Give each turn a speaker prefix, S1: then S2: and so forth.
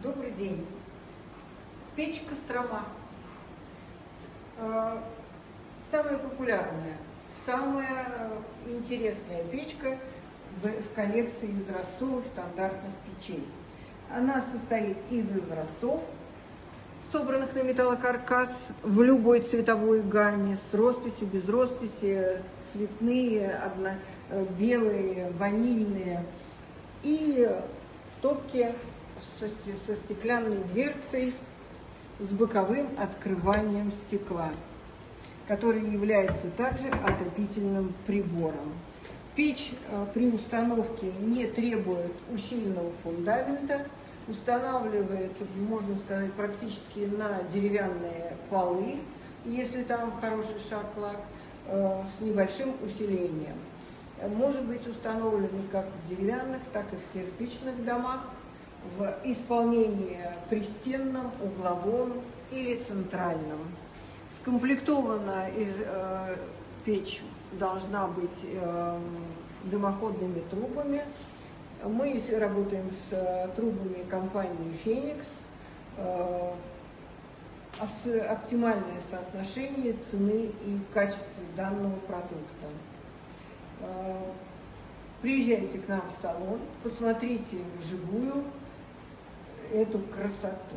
S1: Добрый день. Печь Кострома. Самая популярная, самая интересная печка в коллекции изразцовых стандартных печей. Она состоит из изразцов, собранных на металлокаркас в любой цветовой гамме, с росписью, без росписи, цветные, белые, ванильные, и топки со стеклянной дверцей с боковым открыванием стекла, который является также отопительным прибором. Печь при установке не требует усиленного фундамента, устанавливается, можно сказать, практически на деревянные полы, если там хороший шаг-лак, с небольшим усилением. Может быть установлена как в деревянных, так и в кирпичных домах, в исполнении пристенном, угловом или центральном. Скомплектована печь должна быть дымоходными трубами. Мы работаем с трубами компании «Феникс», оптимальное соотношение цены и качества данного продукта. Приезжайте к нам в салон, посмотрите вживую эту красоту.